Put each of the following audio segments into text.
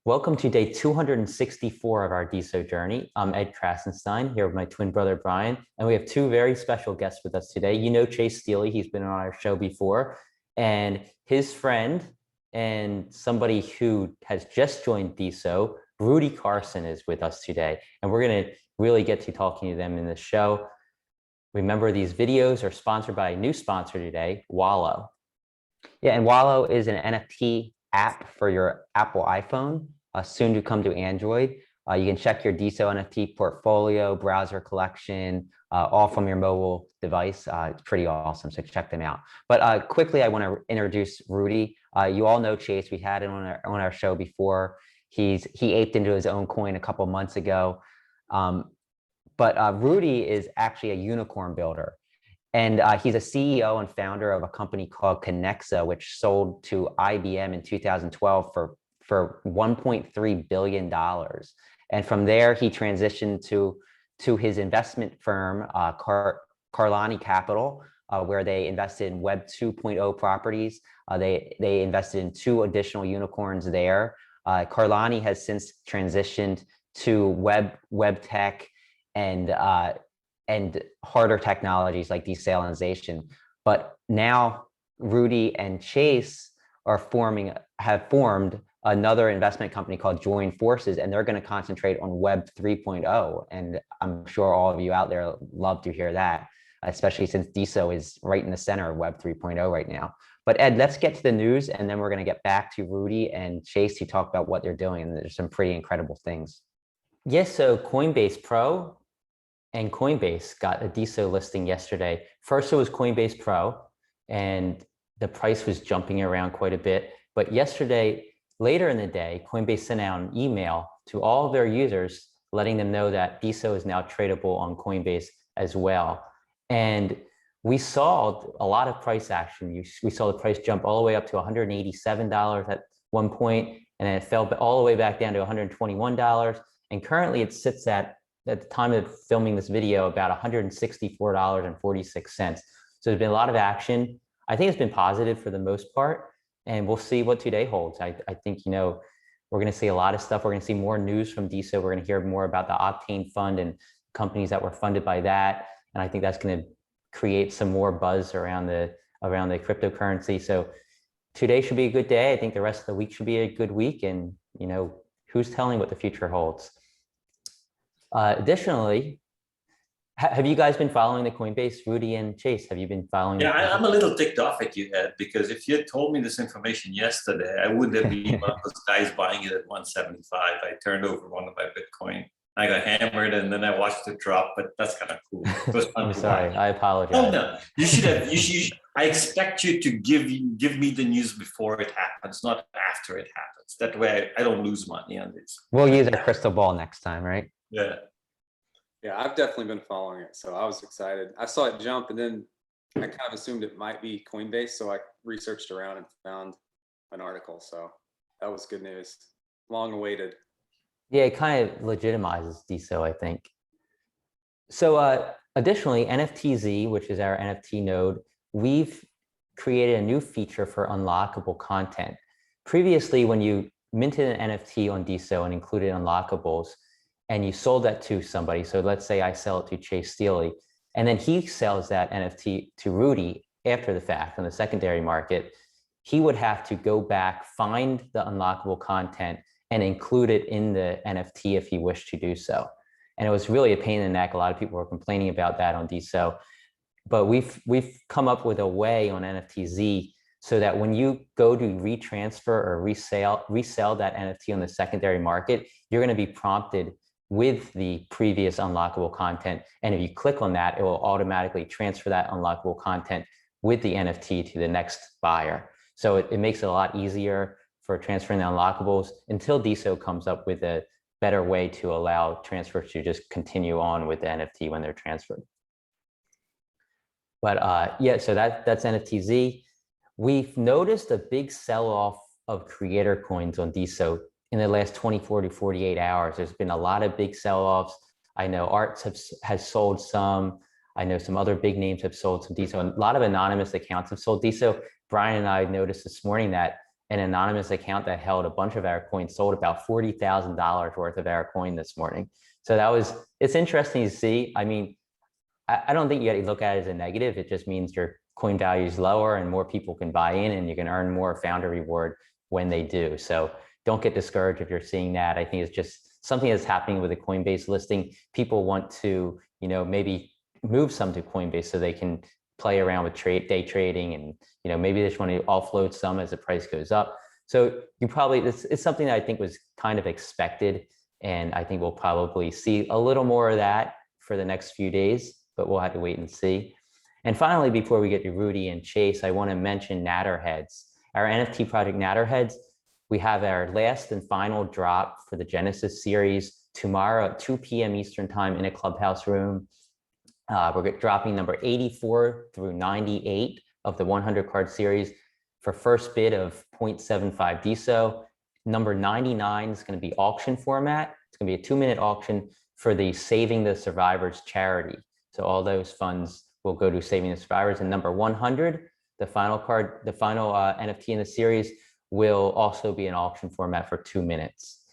Welcome to day 264 of our DeSo journey. I'm Ed Krasenstein here with my twin brother, Brian, and we have two very special guests with us today. You know Chase Steely, he's been on our show before, and his friend and somebody who has just joined DeSo, Rudy Karsan, is with us today. And we're gonna really get to talking to them in the show. Remember, these videos are sponsored by a new sponsor today, Wallow. Yeah, and Wallow is an NFT app for your Apple iPhone, soon to come to Android. You can check your DeSo NFT portfolio, browser collection, all from your mobile device. It's pretty awesome, so check them out. But quickly, I want to introduce Rudy. You all know Chase. We had him on our show before. He aped into his own coin a couple months ago. But Rudy is actually a unicorn builder. And he's a CEO and founder of a company called Connexa, which sold to IBM in 2012 for $1.3 billion. And from there, he transitioned to his investment firm, Carlani Capital, where they invested in Web 2.0 properties. They invested in two additional unicorns there. Carlani has since transitioned to web tech and harder technologies like desalination. But now Rudy and Chase have formed another investment company called Join Forces, and they're going to concentrate on Web 3.0. And I'm sure all of you out there love to hear that, especially since DeSo is right in the center of Web 3.0 right now. But Ed, let's get to the news, and then we're going to get back to Rudy and Chase to talk about what they're doing. And there's some pretty incredible things. Yes, so Coinbase Pro and Coinbase got a DeSo listing yesterday. First, it was Coinbase Pro, and the price was jumping around quite a bit. But yesterday, later in the day, Coinbase sent out an email to all of their users, letting them know that DeSo is now tradable on Coinbase as well. And we saw a lot of price action. We saw the price jump all the way up to $187 at one point, and then it fell all the way back down to $121. And currently it sits at the time of filming this video, about $164.46. So there's been a lot of action. I think it's been positive for the most part, and we'll see what today holds. I think, we're going to see a lot of stuff. We're going to see more news from DeSo. We're going to hear more about the Octane Fund and companies that were funded by that. And I think that's going to create some more buzz around the cryptocurrency. So today should be a good day. I think the rest of the week should be a good week. And, who's telling what the future holds? Additionally, have you guys been following the Coinbase, Rudy and Chase? Have you been following? Yeah, I'm a little ticked off at you, Ed, because if you had told me this information yesterday, I wouldn't have been one of those guys buying it at 175. I turned over one of my Bitcoin. I got hammered, and then I watched it drop. But that's kind of cool. I'm sorry. I apologize. Oh no, you should have. I expect you to give me the news before it happens, not after it happens. That way, I don't lose money on this. We'll use our crystal ball next time, right? Yeah. Yeah, I've definitely been following it, so I was excited. I saw it jump, and then I kind of assumed it might be Coinbase, so I researched around and found an article. So that was good news. Long awaited. Yeah, it kind of legitimizes DeSo, I think. So additionally, NFTZ, which is our NFT node, we've created a new feature for unlockable content. Previously, when you minted an NFT on DeSo and included unlockables, and you sold that to somebody, so let's say I sell it to Chase Steely, and then he sells that NFT to Rudy after the fact on the secondary market, he would have to go back, find the unlockable content, and include it in the NFT if he wished to do so. And it was really a pain in the neck. A lot of people were complaining about that on DeSo. But we've come up with a way on NFTZ so that when you go to retransfer or resell that NFT on the secondary market, you're going to be prompted with the previous unlockable content. And if you click on that, it will automatically transfer that unlockable content with the NFT to the next buyer. So it makes it a lot easier for transferring the unlockables until DeSo comes up with a better way to allow transfers to just continue on with the NFT when they're transferred. But yeah, so that's NFTZ. We've noticed a big sell-off of creator coins on DeSo in the last 24 to 48 hours. There's been a lot of big sell-offs. I know Arts has sold some. I know some other big names have sold some DeSo. A lot of anonymous accounts have sold DeSo. Brian and I noticed this morning that an anonymous account that held a bunch of our coins sold about $40,000 worth of our coin this morning. So it's interesting to see. I mean, I don't think you got to look at it as a negative. It just means your coin value is lower and more people can buy in, and you can earn more founder reward when they do. So don't get discouraged if you're seeing that. I think it's just something that's happening with the Coinbase listing. People want to, maybe move some to Coinbase so they can play around with day trading, and maybe they just want to offload some as the price goes up. So it's something that I think was kind of expected, and I think we'll probably see a little more of that for the next few days, but we'll have to wait and see. And finally, before we get to Rudy and Chase, I want to mention Natterheads. Our NFT project Natterheads, we have our last and final drop for the Genesis series tomorrow at 2 p.m. Eastern time in a Clubhouse room. We're dropping number 84 through 98 of the 100 card series for first bid of 0.75 DeSo. Number 99 is going to be auction format. It's going to be a 2-minute auction for the Saving the Survivors charity. So all those funds will go to Saving the Survivors. And number 100, the final card, the final NFT in the series, will also be an auction format for 2 minutes.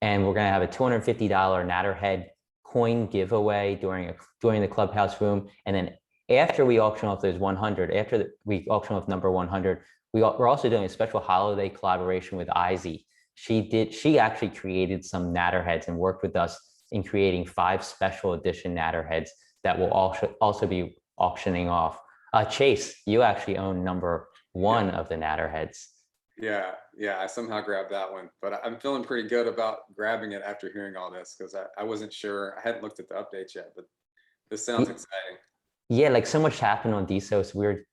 And we're going to have a $250 Natterhead coin giveaway during the Clubhouse room. And then after we auction off those 100, we auction off number 100, we're also doing a special holiday collaboration with Izzy. She actually created some Natterheads and worked with us in creating 5 special edition Natterheads that will also be auctioning off. Chase, you actually own number 1 of the Natterheads. Yeah, I somehow grabbed that one, but I'm feeling pretty good about grabbing it after hearing all this, because I wasn't sure. I hadn't looked at the updates yet, but this sounds exciting. Yeah, like so much happened on DeSo, so we were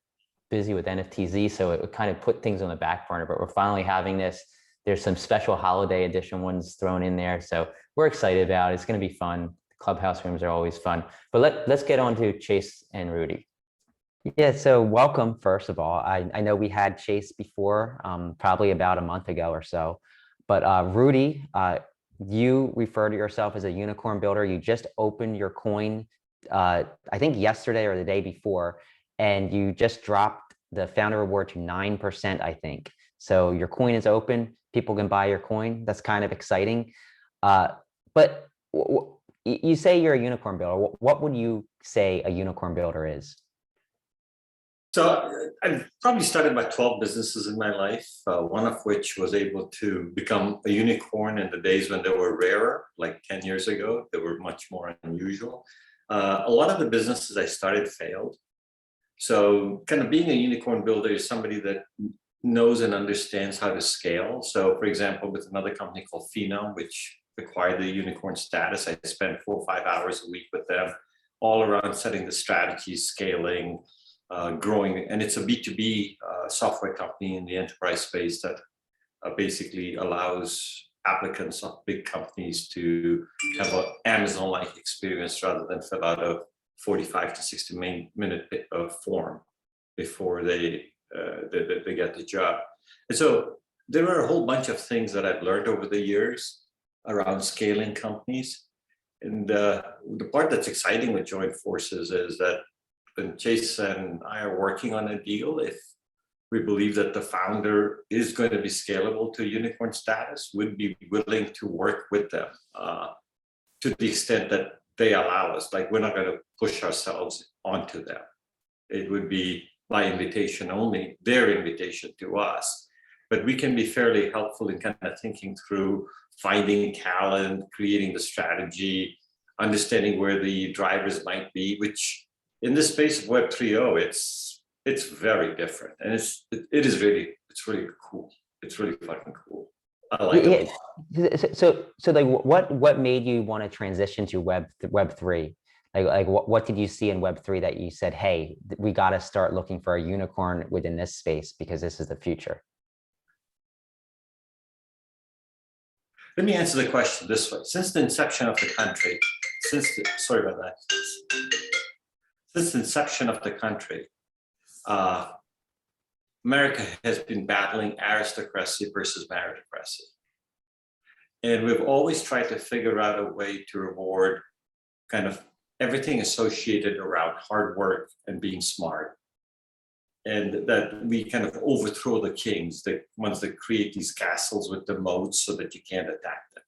busy with NFTZ, so it would kind of put things on the back burner, but we're finally having this. There's some special holiday edition ones thrown in there, so we're excited about it. It's going to be fun. Clubhouse rooms are always fun. But let's get on to Chase and Rudy. Yeah, so welcome, first of all. I know we had Chase before, probably about a month ago or so. But Rudy, you refer to yourself as a unicorn builder. You just opened your coin, I think yesterday or the day before, and you just dropped the founder reward to 9%, I think. So your coin is open. People can buy your coin. That's kind of exciting. But you say you're a unicorn builder. What would you say a unicorn builder is? So I've probably started about 12 businesses in my life, one of which was able to become a unicorn in the days when they were rarer, like 10 years ago. They were much more unusual. A lot of the businesses I started failed. So kind of being a unicorn builder is somebody that knows and understands how to scale. So for example, with another company called Phenom, which acquired the unicorn status, I spent 4 or 5 hours a week with them, all around setting the strategy, scaling, growing. And it's a B2B software company in the enterprise space that basically allows applicants of big companies to have an Amazon-like experience rather than fill out a 45 to 60-minute form before they get the job. And so there are a whole bunch of things that I've learned over the years around scaling companies. And the part that's exciting with joint forces is that when Chase and I are working on a deal, if we believe that the founder is going to be scalable to unicorn status, we'd be willing to work with them to the extent that they allow us. Like, we're not going to push ourselves onto them. It would be by invitation only, their invitation to us. But we can be fairly helpful in kind of thinking through finding talent, creating the strategy, understanding where the drivers might be, which in this space of Web 3.0, it's very different, and it's really cool. It's really fucking cool. I like it. So like, what made you want to transition to Web 3? Like what did you see in Web 3 that you said, hey, we got to start looking for a unicorn within this space because this is the future? Let me answer the question this way. Since the inception of the country, since the inception of the country, America has been battling aristocracy versus meritocracy. And we've always tried to figure out a way to reward kind of everything associated around hard work and being smart. and that we kind of overthrow the kings, the ones that create these castles with the moats so that you can't attack them.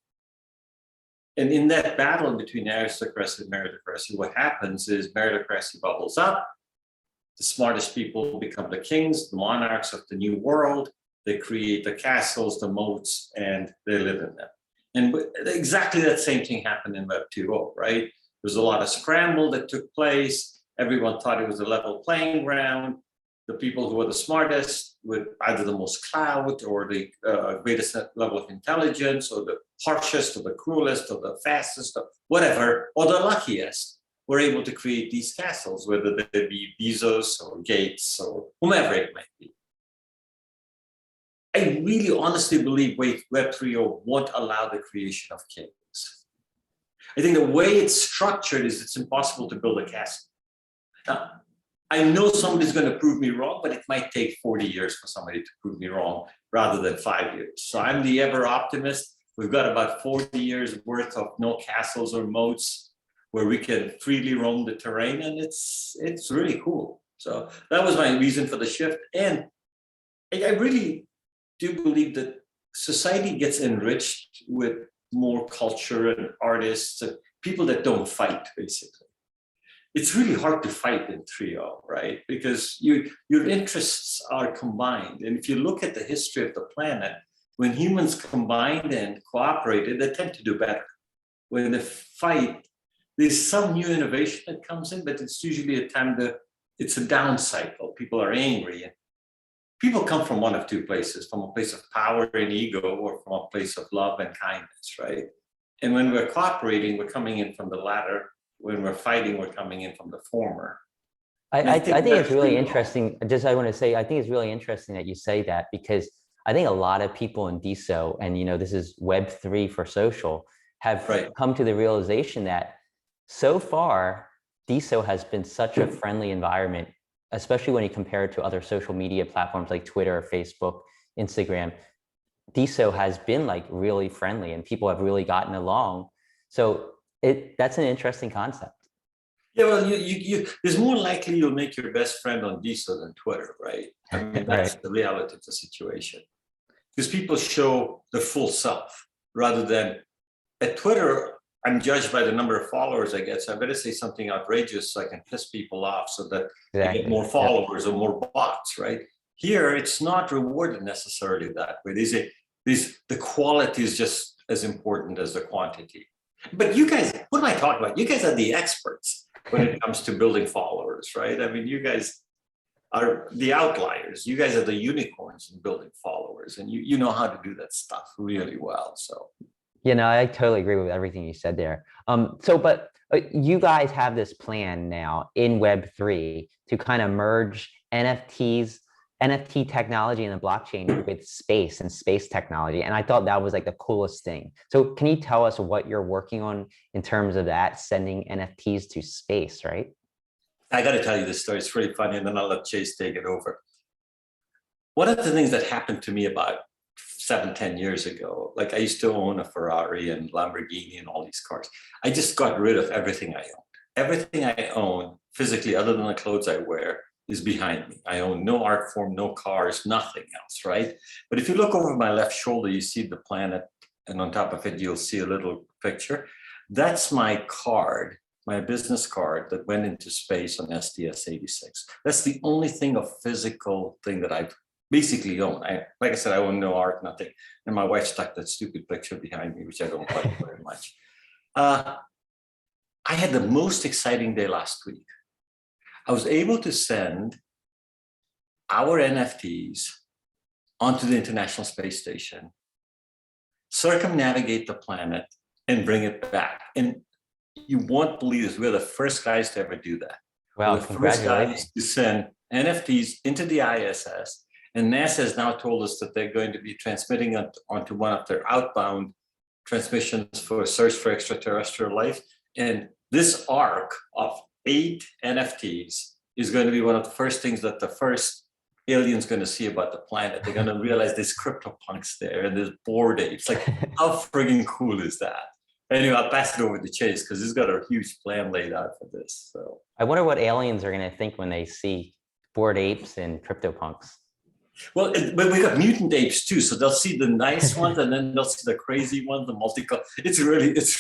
And in that battle between aristocracy and meritocracy, what happens is meritocracy bubbles up. The smartest people become the kings, the monarchs of the new world. They create the castles, the moats, and they live in them. And exactly that same thing happened in Web 2.0, right? There's a lot of scramble that took place. Everyone thought it was a level playing ground. The people who were the smartest with either the most clout or the greatest level of intelligence or the harshest or the cruelest or the fastest or whatever, or the luckiest, were able to create these castles, whether they be Bezos or Gates or whomever it might be. I really honestly believe Web 3.0 won't allow the creation of kings. I think the way it's structured is it's impossible to build a castle. Now, I know somebody's going to prove me wrong, but it might take 40 years for somebody to prove me wrong rather than 5 years. So I'm the ever optimist. We've got about 40 years worth of no castles or moats where we can freely roam the terrain, and it's really cool. So that was my reason for the shift. And I really do believe that society gets enriched with more culture and artists and people that don't fight, basically. It's really hard to fight in 3.0, right? Because your interests are combined. And if you look at the history of the planet, when humans combined and cooperated, they tend to do better. When they fight, there's some new innovation that comes in, but it's usually a time that it's a down cycle. People are angry. And people come from one of two places, from a place of power and ego or from a place of love and kindness, right? And when we're cooperating, we're coming in from the latter. When we're fighting, we're coming in from the former. I think it's really interesting. I want to say, I think it's really interesting that you say that, because I think a lot of people in DeSo, and this is Web3 for social, have come to the realization that so far, DeSo has been such a friendly environment, especially when you compare it to other social media platforms like Twitter, Facebook, Instagram. DeSo has been like really friendly and people have really gotten along. So that's an interesting concept. Yeah, well, it's more likely you'll make your best friend on DeSo than Twitter, right? I mean, that's the reality of the situation. Because people show their full self rather than at Twitter, I'm judged by the number of followers I get. So I better say something outrageous so I can piss people off so that I get more followers or more bots, right? Here, it's not rewarded necessarily that way. The quality is just as important as the quantity. But you guys, what am I talking about? You guys are the experts when it comes to building followers, right? I mean, you guys are the outliers. You guys are the unicorns in building followers, and you know how to do that stuff really well. So, I totally agree with everything you said there. But you guys have this plan now in Web3 to kind of merge NFT technology and the blockchain with space and space technology. And I thought that was like the coolest thing. So can you tell us what you're working on in terms of that, sending NFTs to space, right? I got to tell you this story. It's really funny, and then I'll let Chase take it over. One of the things that happened to me about 7-10 years ago, like I used to own a Ferrari and Lamborghini and all these cars. I just got rid of everything I owned. Everything I own physically, other than the clothes I wear, is behind me. I own no art form, no cars, nothing else, right? But if you look over my left shoulder, you see the planet, and on top of it, you'll see a little picture. That's my card, my business card that went into space on STS-86. That's the only thing of physical thing that I've basically own. Like I said, I own no art, nothing. And my wife stuck that stupid picture behind me, which I don't like very much. I had the most exciting day last week. I was able to send our NFTs onto the International Space Station, circumnavigate the planet, and bring it back. And you won't believe this, we're the first guys to ever do that. Wow, we're the first guys to send NFTs into the ISS. And NASA has now told us that they're going to be transmitting it onto one of their outbound transmissions for a search for extraterrestrial life. And this arc of 8 NFTs is going to be one of the first things that the first alien's going to see about the planet. They're going to realize there's CryptoPunks there and there's Bored Apes. Like, how friggin' cool is that? Anyway, I'll pass it over to Chase because he's got a huge plan laid out for this. So I wonder what aliens are going to think when they see Bored Apes and CryptoPunks. Well, but we got mutant apes too, so they'll see the nice ones and then they'll see the crazy ones, the multicolor. It's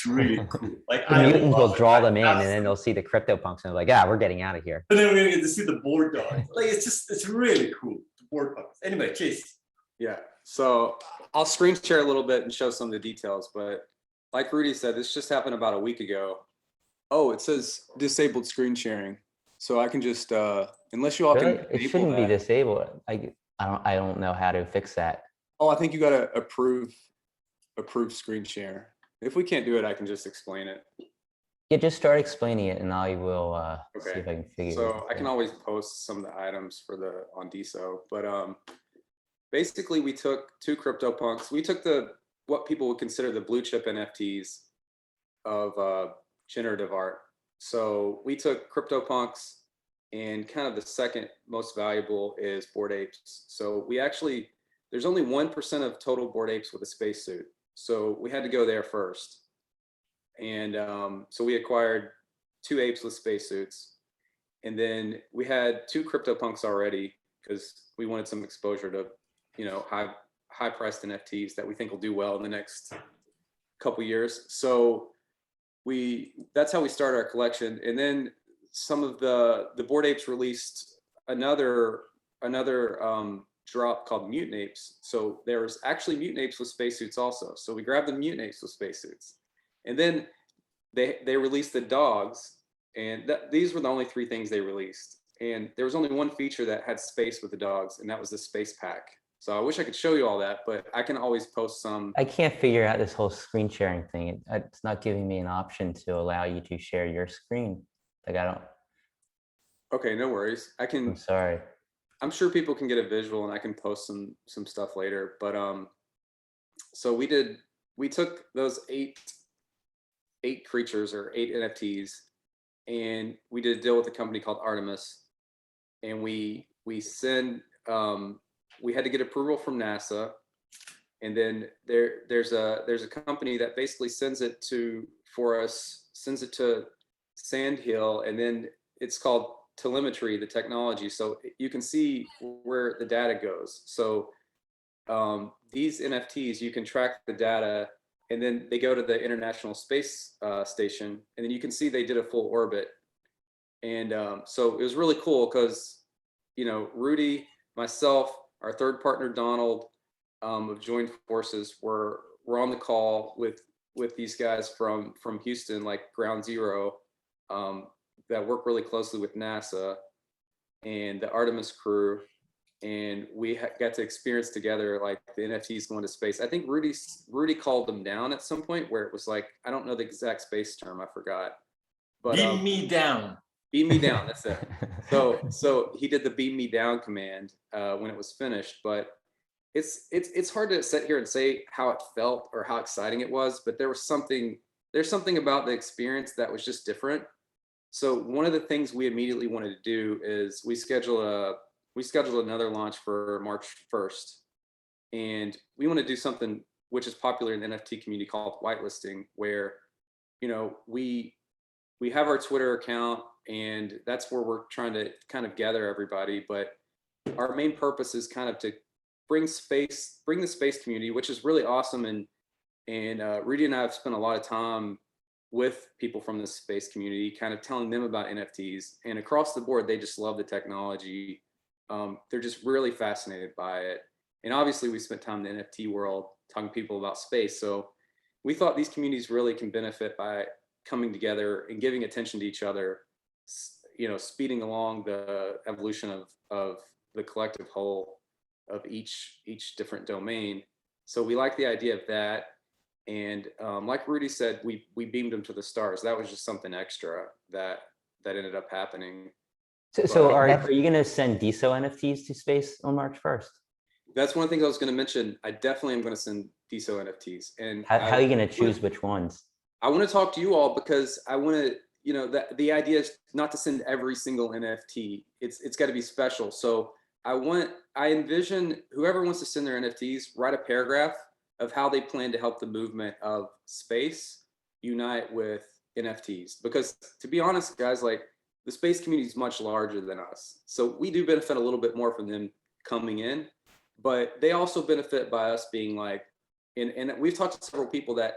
really cool. Like The I mutants will love it. draw them in, and then they'll see the CryptoPunks, and they're like, "Yeah, we're getting out of here." And then we're gonna get to see the board dogs. Like it's really cool. The board dogs. Anyway, Chase. Yeah. So I'll screen share a little bit and show some of the details, but like Rudy said, this just happened about a week ago. Oh, it says disabled screen sharing. So I can just unless you all Really? can It enable shouldn't be that. disabled. I don't know how to fix that. Oh, I think you gotta approve screen share. If we can't do it, I can just explain it. Yeah, just start explaining it, and I will see Okay. if I can figure it So out. I can always post some of the items for on DeSo, but basically we took two CryptoPunks. We took what people would consider the blue chip NFTs of generative art. So we took CryptoPunks, and kind of the second most valuable is Bored Apes. So there's only 1% of total Bored Apes with a spacesuit. So we had to go there first. And so we acquired 2 apes with spacesuits. And then we had 2 CryptoPunks already because we wanted some exposure to, high priced NFTs that we think will do well in the next couple years. So that's how we started our collection. And then some of the Bored Apes released another drop called Mutant Apes. So there was actually Mutant Apes with spacesuits also. So we grabbed the Mutant Apes with spacesuits. And then they released the dogs, and these were the only 3 things they released. And there was only one feature that had space with the dogs, and that was the space pack. So I wish I could show you all that, but I can always post some. I can't figure out this whole screen sharing thing. It's not giving me an option to allow you to share your screen. Like I don't. Okay, no worries. I'm sorry. I'm sure people can get a visual, and I can post some stuff later. But so we took those eight creatures or 8 NFTs, and we did a deal with a company called Artemis, and we had to get approval from NASA, and then there's a company that basically sends it to Sandhill, and then it's called telemetry, the technology, so you can see where the data goes. So these NFTs, you can track the data, and then they go to the International Space Station, and then you can see they did a full orbit. And so it was really cool because, Rudy, myself, our third partner, Donald, of Joined Forces, were on the call with these guys from Houston, like Ground Zero, that work really closely with NASA and the Artemis crew. And we got to experience together like the NFTs going to space. I think Rudy called them down at some point where it was like, I don't know the exact space term, I forgot. But Beam me down. Beam me down, that's it. So he did the beam me down command when it was finished. But it's hard to sit here and say how it felt or how exciting it was, but there's something about the experience that was just different. So one of the things we immediately wanted to do is we scheduled another launch for March 1st. And we want to do something which is popular in the NFT community called whitelisting, where, we have our Twitter account, and that's where we're trying to kind of gather everybody. But our main purpose is kind of to bring the space community, which is really awesome. And Rudy and I have spent a lot of time with people from the space community, kind of telling them about NFTs, and across the board, they just love the technology. They're just really fascinated by it. And obviously we spent time in the NFT world talking to people about space. So we thought these communities really can benefit by coming together and giving attention to each other, speeding along the evolution of the collective whole of each different domain. So we like the idea of that. And like Rudy said, we beamed them to the stars. That was just something extra that ended up happening. So are you going to send DeSo NFTs to space on March 1st? That's one of the things I was going to mention. I definitely am going to send DeSo NFTs. And how are you going to choose which ones? I want to talk to you all because I want to, the idea is not to send every single NFT. It's got to be special. So I envision whoever wants to send their NFTs, write a paragraph of how they plan to help the movement of space unite with NFTs. Because to be honest, guys, like the space community is much larger than us. So we do benefit a little bit more from them coming in, but they also benefit by us being like, and we've talked to several people that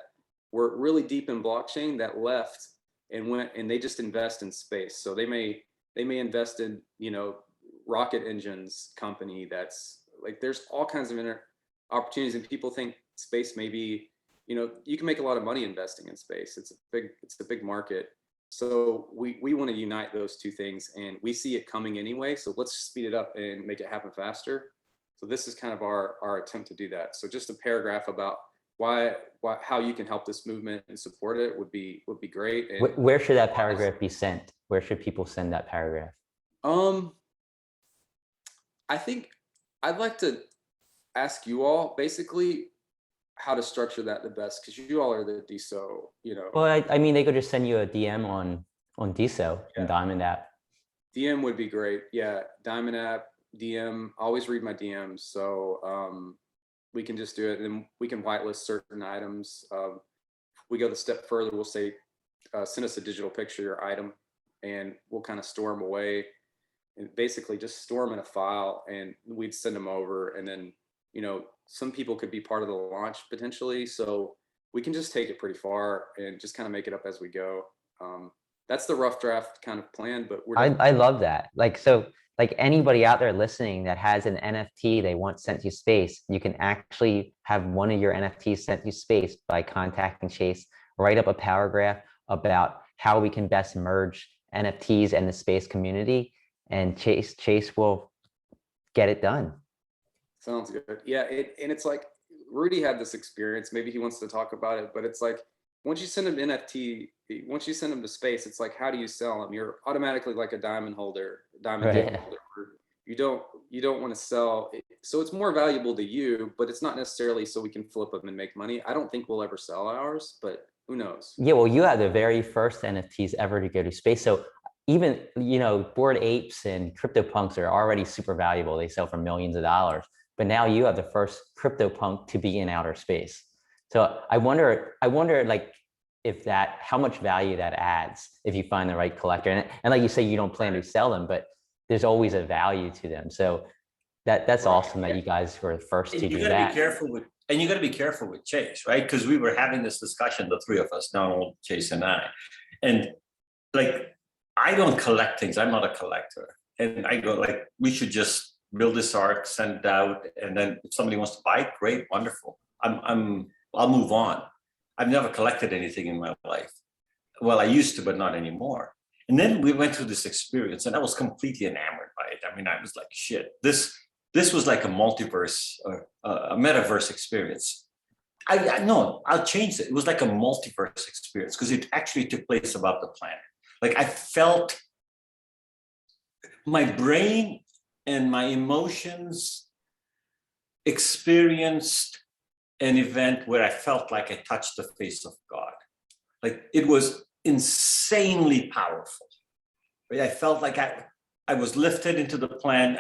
were really deep in blockchain that left and went and they just invest in space. So they may invest in, you know, rocket engines company that's like, there's all kinds of opportunities, and people think space may be, you know, you can make a lot of money investing in space. It's a big market. So we want to unite those two things, and we see it coming anyway. So let's speed it up and make it happen faster. So this is kind of our attempt to do that. So just a paragraph about how you can help this movement and support it would be great. And where should that paragraph be sent? Where should people send that paragraph? I think I'd like to ask you all basically how to structure that the best, because you all are the DeSo, you know. Well, I mean, they could just send you a DM on DeSo and Diamond app. DM would be great. Yeah, Diamond app, DM. Always read my DMs. So we can just do it, and then we can whitelist certain items. We go the step further. We'll say, send us a digital picture of your item, and we'll kind of store them away, and basically just store them in a file, and we'd send them over. And then, you know, some people could be part of the launch potentially. So we can just take it pretty far and just kind of make it up as we go. That's the rough draft kind of plan, but I love that. Like anybody out there listening that has an NFT they want sent to space, you can actually have one of your NFTs sent to space by contacting Chase. Write up a paragraph about how we can best merge NFTs and the space community, and Chase will get it done. Sounds good. Yeah, and it's like Rudy had this experience. Maybe he wants to talk about it, but it's like once you send him NFT, once you send them to space, it's like, how do you sell them? You're automatically like a diamond holder, holder. You don't want to sell. So it's more valuable to you, but it's not necessarily so we can flip them and make money. I don't think we'll ever sell ours, but who knows? Yeah, well, you are the very first NFTs ever to go to space. So even, you know, Bored Apes and CryptoPunks are already super valuable. They sell for millions of dollars. But now you have the first CryptoPunk to be in outer space. So I wonder like how much value that adds if you find the right collector. And like you say, you don't plan to sell them, but there's always a value to them. So that's awesome that you guys were the first to do that. And you got to be careful with Chase, right? Because we were having this discussion, the three of us, Donald, Chase, and I. And like, I don't collect things. I'm not a collector. And I go like, we should just build this art, send it out, and then if somebody wants to buy it, great, wonderful. I'll move on. I've never collected anything in my life. Well, I used to, but not anymore. And then we went through this experience, and I was completely enamored by it. I mean, I was like, shit, this was like a multiverse, a metaverse experience. No, I'll change it. It was like a multiverse experience because it actually took place above the planet. Like I felt my brain and my emotions experienced an event where I felt like I touched the face of God. Like it was insanely powerful. Right? I felt like I was lifted into the plan.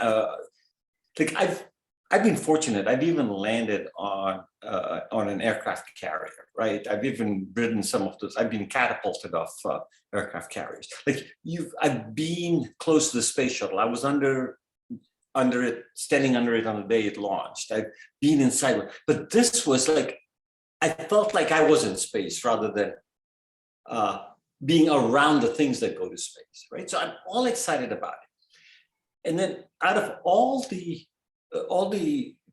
Like I've been fortunate. I've even landed on an aircraft carrier, right? I've even ridden some of those. I've been catapulted off aircraft carriers. Like I've been close to the space shuttle. I was under it, standing under it on the day it launched. I've been inside, but this was like, I felt like I was in space rather than being around the things that go to space, right? So I'm all excited about it. And then out of all the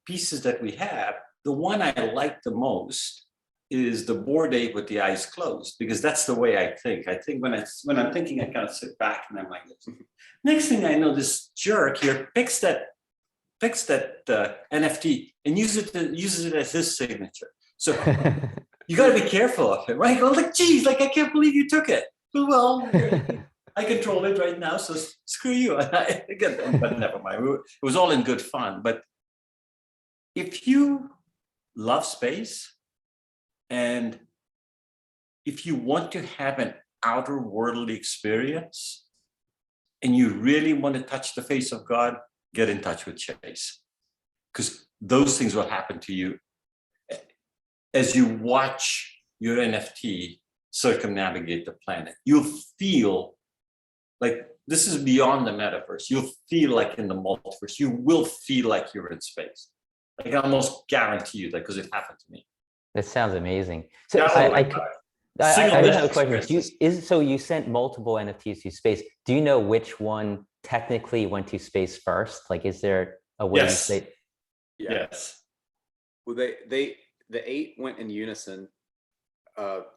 pieces that we have, the one I like the most is the Bored Ape with the eyes closed, because that's the way I think. I think when I'm thinking, I kind of sit back and I'm like this. Next thing I know, this jerk here picks that NFT and uses it as his signature. So you got to be careful of it, right? I was like, geez, like I can't believe you took it. Well, I control it right now, so screw you. But never mind. It was all in good fun. But if you love space, and if you want to have an outer worldly experience, and you really want to touch the face of God, get in touch with Chase, because those things will happen to you as you watch your NFT circumnavigate the planet. You'll feel like this is beyond the metaverse. You'll feel like in the multiverse. You will feel like you're in space. Like I almost guarantee you that because it happened to me. That sounds amazing. So That's I what I do have a question. experiences. So you sent multiple NFTs to space. Do you know which one technically went to space first? Like, is there a way to Yes. say? Yeah. Yes. Well, the 8 went in unison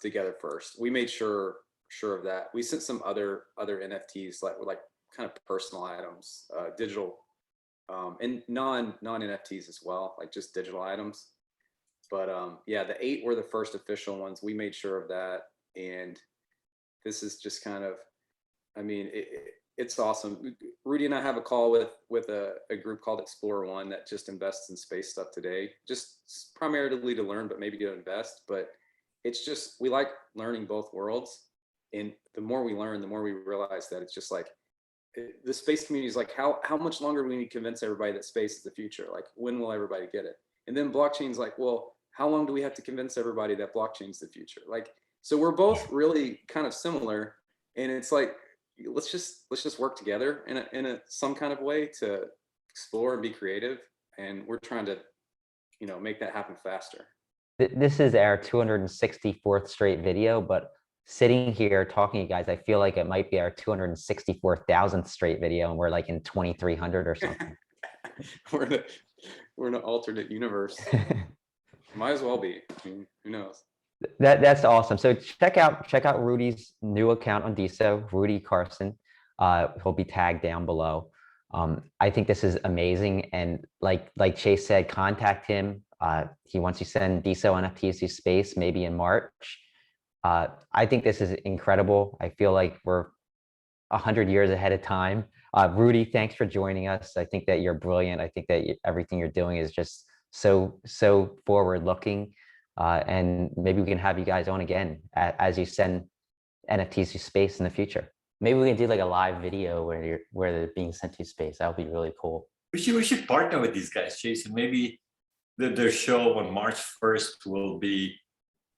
together first. We made sure of that. We sent some other NFTs like kind of personal items, digital, and non NFTs as well, like just digital items. But yeah, the 8 were the first official ones. We made sure of that, and this is just kind of, I mean, it's awesome. Rudy and I have a call with a group called Explorer One that just invests in space stuff today, just primarily to learn, but maybe to invest. But it's just, we like learning both worlds, and the more we learn, the more we realize that it's just like the space community is like, how much longer do we need to convince everybody that space is the future? Like, when will everybody get it? And then blockchain's like, well, how long do we have to convince everybody that blockchain's the future? Like, so we're both really kind of similar, and it's like, let's just work together in a some kind of way to explore and be creative, and we're trying to, you know, make that happen faster. This is our 264th straight video, but sitting here talking to you guys, I feel like it might be our 264,000th straight video, and we're like in 2300 or something. we're in an alternate universe. Might as well be. I mean, who knows? That's awesome. So check out Rudy's new account on DeSo, Rudy Karsan. He'll be tagged down below. I think this is amazing, and like Chase said, contact him. He wants to send DeSo NFTs to space, maybe in March. I think this is incredible. I feel like we're 100 years ahead of time. Rudy, thanks for joining us. I think that you're brilliant. I think that everything you're doing is just so forward looking. And maybe we can have you guys on again as you send NFTs to space in the future. Maybe we can do like a live video where they're being sent to space. That would be really cool. We should partner with these guys, Jason. Maybe their show on March 1st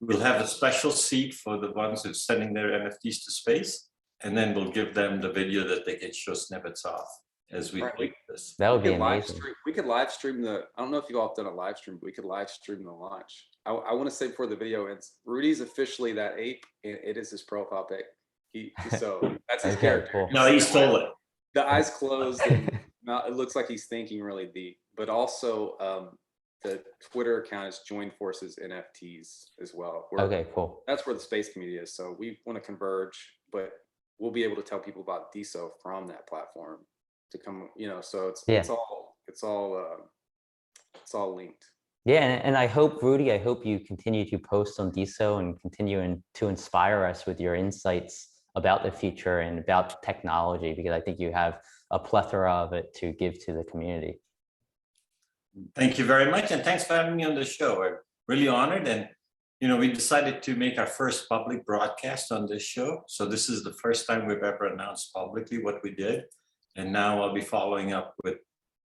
we'll have a special seat for the ones who're sending their NFTs to space, and then we'll give them the video that they can show snippets of as we make this. That would be amazing. We could live stream I don't know if you all have done a live stream, but we could live stream the launch. I want to say before the video ends, Rudy's officially that ape, and it is his profile pic. So that's his character. Cool. No, he stole it. The eyes closed, and it looks like he's thinking really deep. But also, the Twitter account is Join Forces NFTs as well. Okay, cool. That's where the space community is. So we want to converge, but we'll be able to tell people about DeSo from that platform to come. You know, so it's all linked. Yeah, and I hope, Rudy, you continue to post on DeSo and continue to inspire us with your insights about the future and about technology, because I think you have a plethora of it to give to the community. Thank you very much, and thanks for having me on the show. I'm really honored, and you know, we decided to make our first public broadcast on this show. So this is the first time we've ever announced publicly what we did, and now I'll be following up with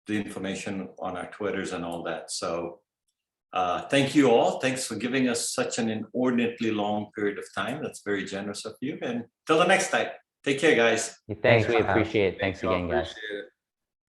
the information on our Twitters and all that. So thank you all. Thanks for giving us such an inordinately long period of time. That's very generous of you. And till the next time, take care, guys. Thanks, we appreciate it. Thanks again, guys. Appreciate it.